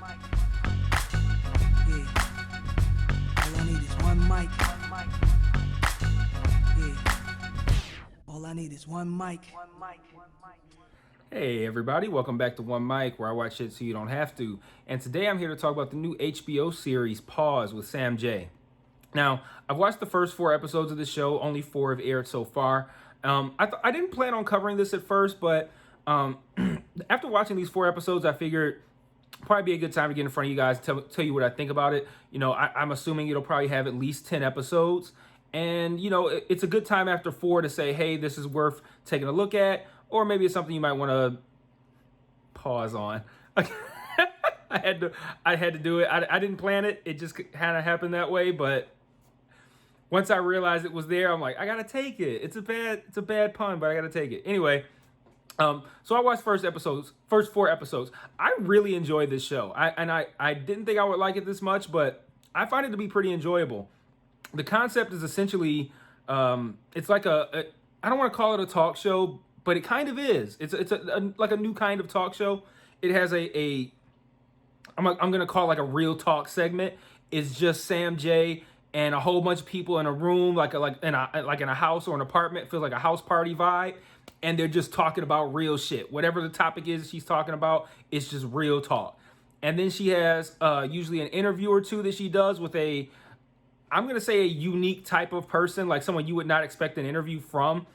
Yeah. All I need is one mic. Yeah. All I need is one mic. Hey everybody, welcome back to One Mic, where I watch shit so you don't have to. And today I'm here to talk about the new HBO series Pause with Sam Jay. Now, I've watched the first 4 episodes of the show. Only 4 have aired so far. I didn't plan on covering this at first, but after watching these 4 episodes, I figured probably be a good time to get in front of you guys and tell you what I think about it. You know, I'm assuming it'll probably have at least 10 episodes. And, you know, it's a good time after 4 to say, hey, this is worth taking a look at. Or maybe it's something you might want to pause on. I had to do it. I didn't plan it. It just kind of happened that way. But once I realized it was there, I'm like, I gotta take it. It's a bad pun, but I gotta take it anyway. So I watched first 4 episodes. I really enjoyed this show. I didn't think I would like it this much, but I find it to be pretty enjoyable. The concept is essentially, it's like I don't want to call it a talk show, but it kind of is. It's like a new kind of talk show. It has I'm gonna call it like a real talk segment. It's just Sam Jay and a whole bunch of people in a room, like in a house or an apartment. It feels like a house party vibe, and they're just talking about real shit. Whatever the topic is she's talking about, it's just real talk. And then she has usually an interview or two that she does with I'm gonna say a unique type of person, like someone you would not expect an interview from,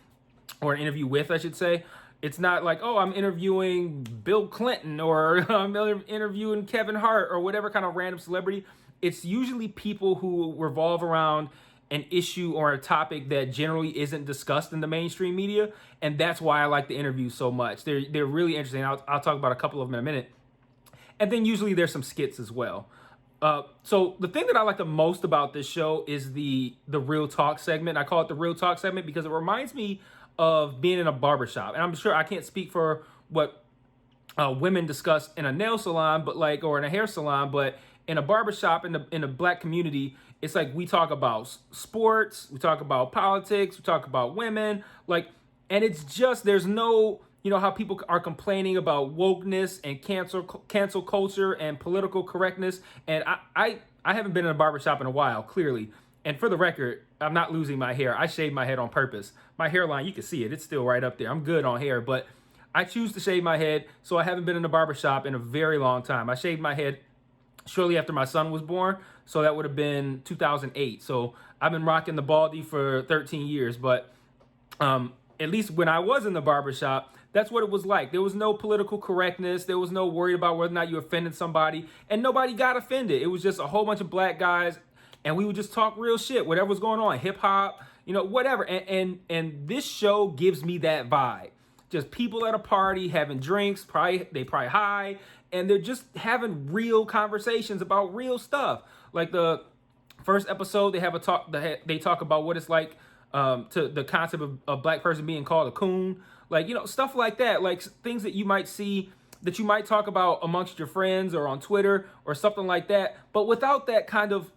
or an interview with, I should say. It's not like, oh, I'm interviewing Bill Clinton or I'm interviewing Kevin Hart or whatever kind of random celebrity. It's usually people who revolve around an issue or a topic that generally isn't discussed in the mainstream media, and that's why I like the interviews so much. They're really interesting. I'll talk about a couple of them in a minute. And then usually there's some skits as well. So the thing that I like the most about this show is the real talk segment. I call it the real talk segment because it reminds me of being in a barbershop. And I'm sure I can't speak for what women discuss in a nail salon, or in a hair salon, but in a barbershop in the black community, it's like we talk about sports, we talk about politics, we talk about women, and it's just, there's no, you know how people are complaining about wokeness and cancel culture and political correctness. And I haven't been in a barbershop in a while, clearly. And for the record, I'm not losing my hair. I shaved my head on purpose. My hairline, you can see it. It's still right up there. I'm good on hair, but I choose to shave my head, so I haven't been in a barbershop in a very long time. I shaved my head shortly after my son was born, so that would have been 2008. So I've been rocking the baldy for 13 years, but at least when I was in the barbershop, that's what it was like. There was no political correctness. There was no worry about whether or not you offended somebody, and nobody got offended. It was just a whole bunch of black guys, and we would just talk real shit, whatever was going on, hip hop, you know, whatever. And this show gives me that vibe. Just people at a party having drinks, they probably high, and they're just having real conversations about real stuff. Like the first episode, they talk about what it's like to the concept of a black person being called a coon, like, you know, stuff like that, like things that you might see, that you might talk about amongst your friends or on Twitter or something like that, but without that kind of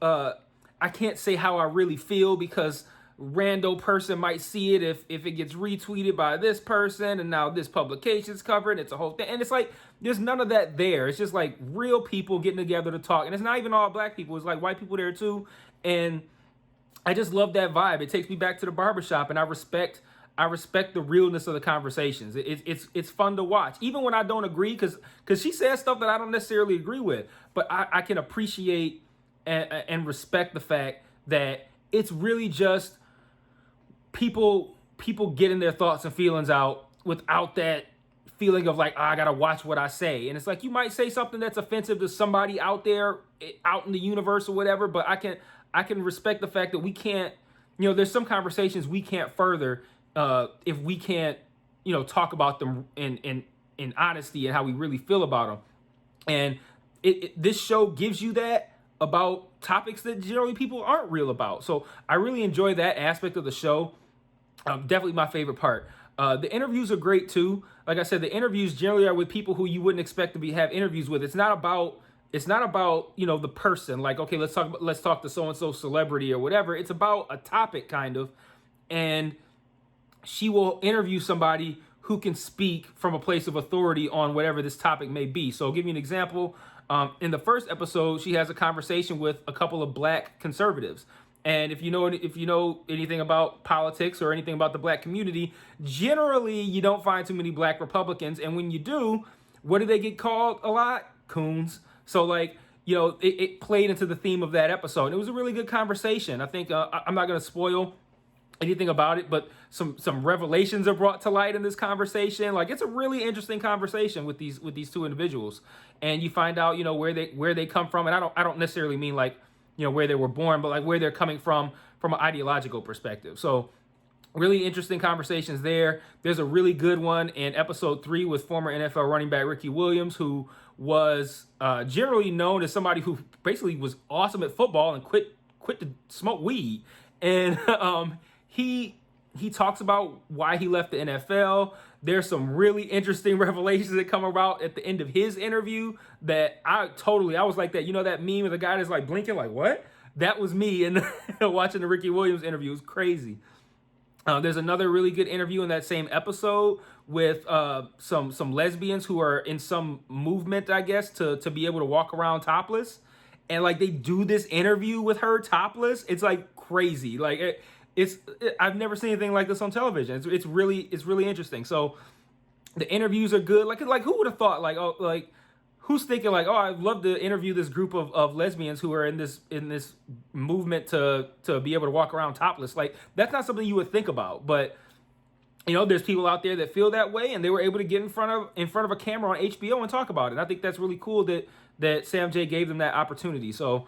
I can't say how I really feel because rando person might see it if it gets retweeted by this person, and now this publication's covered. It's a whole thing, and it's like there's none of that there. It's just like real people getting together to talk, and it's not even all black people. It's like white people there too, and I just love that vibe. It takes me back to the barbershop, and I respect the realness of the conversations. It's fun to watch, even when I don't agree, because she says stuff that I don't necessarily agree with, but I can appreciate and respect the fact that it's really just people getting their thoughts and feelings out without that feeling of like, oh, I gotta watch what I say. And it's like, you might say something that's offensive to somebody out there, out in the universe or whatever, but I can respect the fact that we can't, you know, there's some conversations we can't further if we can't, you know, talk about them in honesty and how we really feel about them. And this show gives you that about topics that generally people aren't real about. So I really enjoy that aspect of the show. Definitely my favorite part. The interviews are great too. Like I said, the interviews generally are with people who you wouldn't expect to have interviews with. It's not about you know, the person, like, okay, let's talk to so and so celebrity or whatever. It's about a topic kind of, and she will interview somebody who can speak from a place of authority on whatever this topic may be. So I'll give you an example. In the first episode, she has a conversation with a couple of black conservatives. And if you know anything about politics or anything about the black community, generally you don't find too many black Republicans. And when you do, what do they get called a lot? Coons. So like, it played into the theme of that episode. And it was a really good conversation. I think I'm not going to spoil anything about it, but some revelations are brought to light in this conversation. Like, it's a really interesting conversation with these two individuals, and you find out where they come from. And I don't necessarily mean like where they were born, but like where they're coming from an ideological perspective. So really interesting conversations there. There's a really good one in episode 3 with former NFL running back Ricky Williams, who was generally known as somebody who basically was awesome at football and quit to smoke weed. And he talks about why he left the NFL. There's some really interesting revelations that come about at the end of his interview that I was like that. That meme of the guy that's like blinking, like, what? That was me. And watching the Ricky Williams interview, it was crazy. There's another really good interview in that same episode with some lesbians who are in some movement, I guess, to be able to walk around topless. And like they do this interview with her topless. It's like crazy. Like I've never seen anything like this on television. It's really interesting. So the interviews are good. Like who would have thought like who's thinking like, oh, I'd love to interview this group of lesbians who are in this movement to be able to walk around topless. Like that's not something you would think about, but there's people out there that feel that way, and they were able to get in front of a camera on HBO and talk about it. And I think that's really cool that Sam J gave them that opportunity. So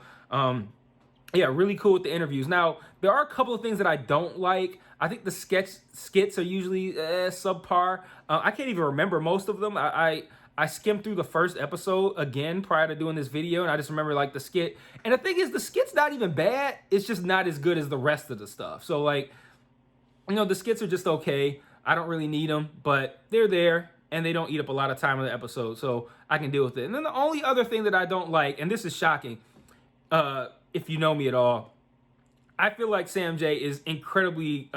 yeah, really cool with the interviews. Now, there are a couple of things that I don't like. I think the skits are usually subpar. I can't even remember most of them. I skimmed through the first episode again prior to doing this video, and I just remember like the skit. And the thing is, the skit's not even bad. It's just not as good as the rest of the stuff. So like, the skits are just okay. I don't really need them, but they're there, and they don't eat up a lot of time in the episode, so I can deal with it. And then the only other thing that I don't like, and this is shocking, if you know me at all, I feel like Sam J is incredibly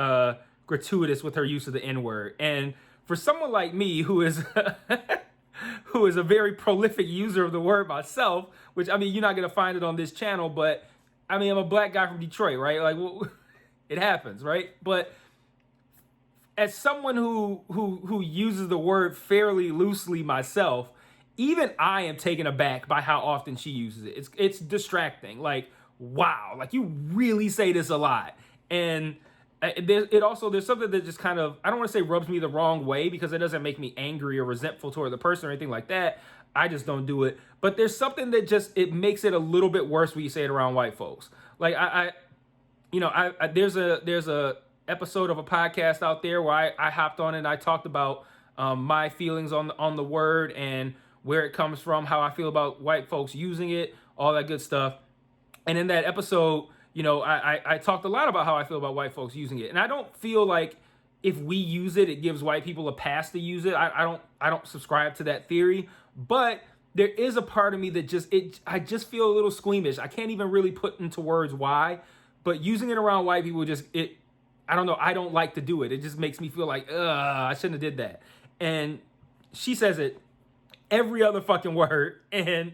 gratuitous with her use of the N-word. And for someone like me who is who is a very prolific user of the word myself, which, I mean, you're not going to find it on this channel, but, I mean, I'm a black guy from Detroit, right? Like, well, it happens, right? But as someone who uses the word fairly loosely myself, even I am taken aback by how often she uses it. It's distracting. Like, wow, like you really say this a lot. And there's something that just kind of, I don't want to say rubs me the wrong way, because it doesn't make me angry or resentful toward the person or anything like that. I just don't do it. But there's something that just, it makes it a little bit worse when you say it around white folks. Like there's a episode of a podcast out there where I hopped on and I talked about my feelings on the word and where it comes from, how I feel about white folks using it, all that good stuff. And in that episode, I talked a lot about how I feel about white folks using it. And I don't feel like if we use it, it gives white people a pass to use it. I don't subscribe to that theory. But there is a part of me that I just feel a little squeamish. I can't even really put into words why. But using it around white people I don't know. I don't like to do it. It just makes me feel like, I shouldn't have did that. And she says it every other fucking word and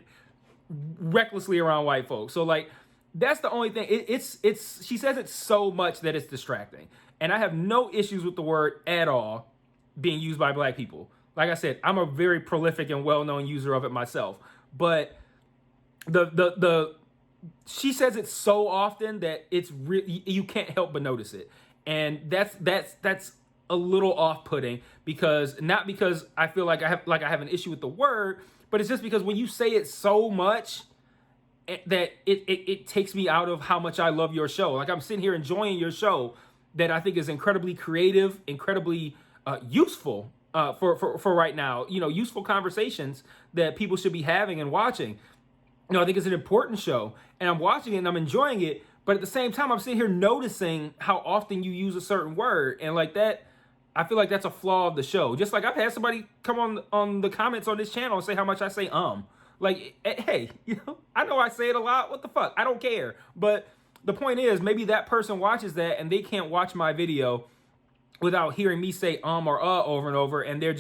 recklessly around white folks. So like, that's the only thing. She says it so much that it's distracting. And I have no issues with the word at all being used by black people. Like I said, I'm a very prolific and well-known user of it myself. But she says it so often that it's you can't help but notice it. And that's a little off-putting, not because I feel like I have an issue with the word, but it's just because when you say it so much that it takes me out of how much I love your show. Like, I'm sitting here enjoying your show that I think is incredibly creative, incredibly useful for right now. Useful conversations that people should be having and watching. I think it's an important show, and I'm watching it and I'm enjoying it. But at the same time, I'm sitting here noticing how often you use a certain word, and like that, I feel like that's a flaw of the show. Just like I've had somebody come on the comments on this channel and say how much I say Like, hey, I know I say it a lot. What the fuck? I don't care. But the point is, maybe that person watches that and they can't watch my video without hearing me say or over and over, and it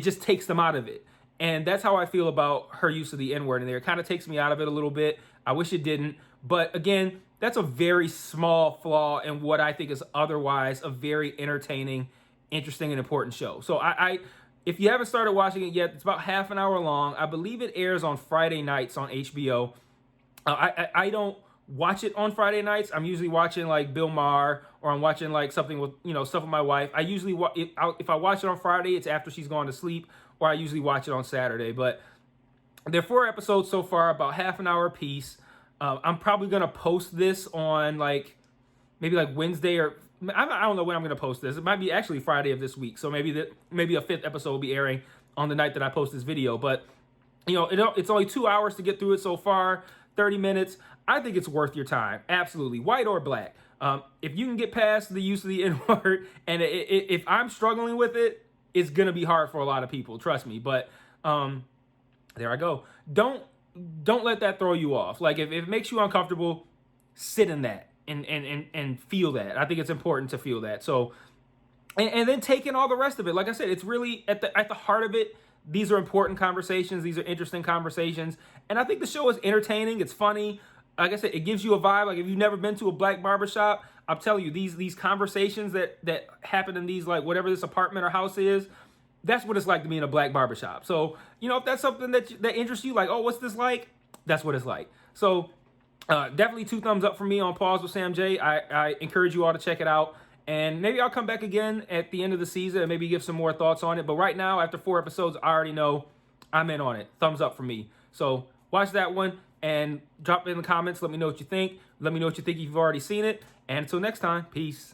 just takes them out of it. And that's how I feel about her use of the N-word in there. It kind of takes me out of it a little bit. I wish it didn't. But again, that's a very small flaw in what I think is otherwise a very entertaining, interesting, and important show. So if you haven't started watching it yet, it's about half an hour long. I believe it airs on Friday nights on HBO. I don't watch it on Friday nights. I'm usually watching like Bill Maher, or I'm watching like something with, stuff with my wife. I usually, if I watch it on Friday, it's after she's gone to sleep, or I usually watch it on Saturday. But there are 4 episodes so far, about half an hour apiece. I'm probably going to post this on maybe Wednesday, or I don't know when I'm going to post this. It might be actually Friday of this week. So maybe a 5th episode will be airing on the night that I post this video. But, it's only 2 hours to get through it so far, 30 minutes. I think it's worth your time. Absolutely. White or black. If you can get past the use of the N-word, and if I'm struggling with it, it's going to be hard for a lot of people. Trust me. But there I go. Don't let that throw you off. Like, if it makes you uncomfortable, sit in that and feel that. I think it's important to feel that. So, and then take in all the rest of it. Like I said, it's really at the heart of it. These are important conversations. These are interesting conversations. And I think the show is entertaining. It's funny. Like I said, it gives you a vibe. Like, if you've never been to a black barbershop, I'm telling you, these conversations that happen in these, whatever this apartment or house is, that's what it's like to be in a black barbershop. So, if that's something that interests you, like, oh, what's this like? That's what it's like. So, definitely 2 thumbs up for me on Pause with Sam J. I encourage you all to check it out. And maybe I'll come back again at the end of the season and maybe give some more thoughts on it. But right now, after 4 episodes, I already know I'm in on it. Thumbs up for me. So watch that one and drop it in the comments. Let me know what you think. Let me know what you think if you've already seen it. And until next time, peace.